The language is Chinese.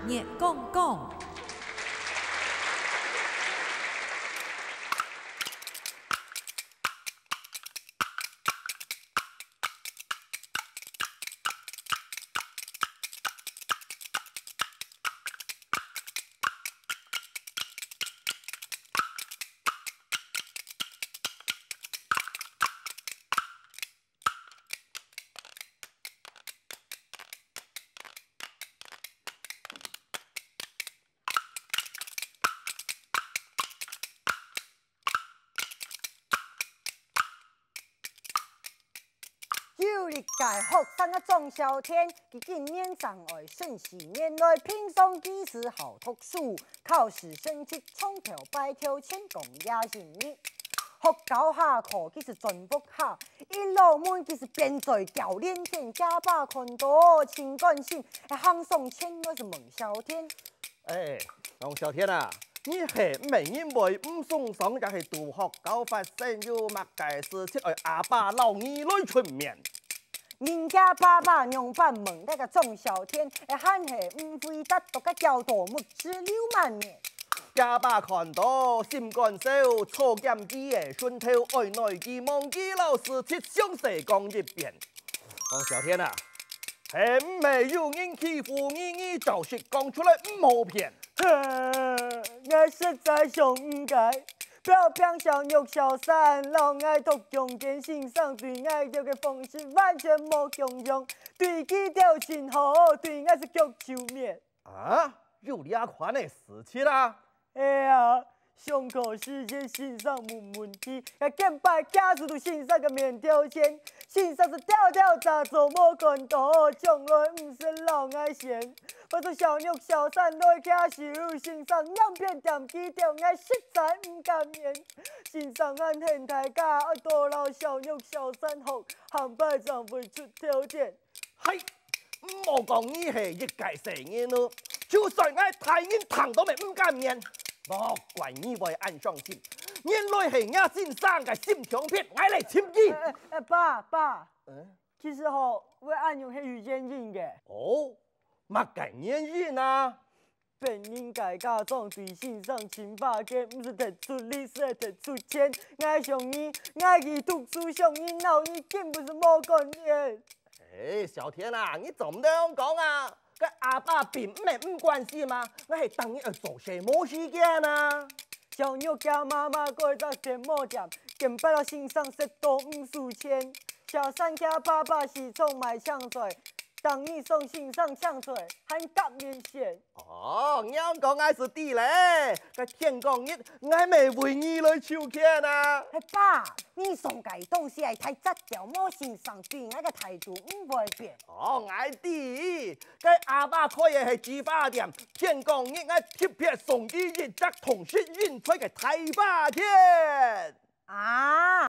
热讲讲。有历届学生啊，庄小天，佢今年上来顺时年来评上技师好读书，考试成绩冲头拜挑前功也人日。学校下课佢是全部下，一路门佢是边在教练天家把看到情感性，行送前我是孟小天。孟小天啊，你係唔係因為唔送上就係讀學校發生有乜嘅事情，而阿爸老二來出面？人家爸爸娘把问那个庄小天，喊係唔會得讀個叫做木子6萬年。家爸看到心肝少，初檢機嘅順頭愛內記忘記老師切詳細講一遍。孟小天啊，係唔係有人欺負你就是講出來唔好騙。我實在想唔該。表表小肉小三，老愛讀用典欣賞對愛掉嘅方式完全冇共用，對佢條情好，對愛是腳球面。啊，有呢款嘅事情啦？哎呀，上課時間欣賞冇問題，也見擺家屬都欣賞個免條件，欣賞是條條雜做冇看到，從來唔是老愛嫌。我做小肉小三來家受欣賞，兩邊點幾條愛實在唔甘願。欣賞俺現大家，愛多老小肉小三學，行拜就會出條件。係，唔好講你係一介成年咯，就算我太人糖都未唔甘面，莫怪你會按上心。原來係我先生嘅心腸片，我嚟簽字。爸，其實我按用係遇見人嘅。哦。乜嘅原因啊？本應該家長對欣賞情法嘅，唔是提出利是係提出錢。愛上你，愛佢讀書上你腦，你根本是冇觀念。小天啊，你怎麼樣講啊？個阿爸並唔係唔關事嘛，我係等你去做些冇時間啊。小肉家媽媽嗰隻甜冇甜，根本到欣賞食到唔輸錢。小三家爸爸是從買香水。當你送欣賞香水，很夾面線。哦，你講我是地嘞，個天公日我未為你來抽錢啊。爸，你送嘅東西係太質條，冇欣賞對我嘅態度唔會變。哦，我知，個阿爸開嘅係煮花店，天公日我特別送佢一隻同時運出嘅大把錢。啊！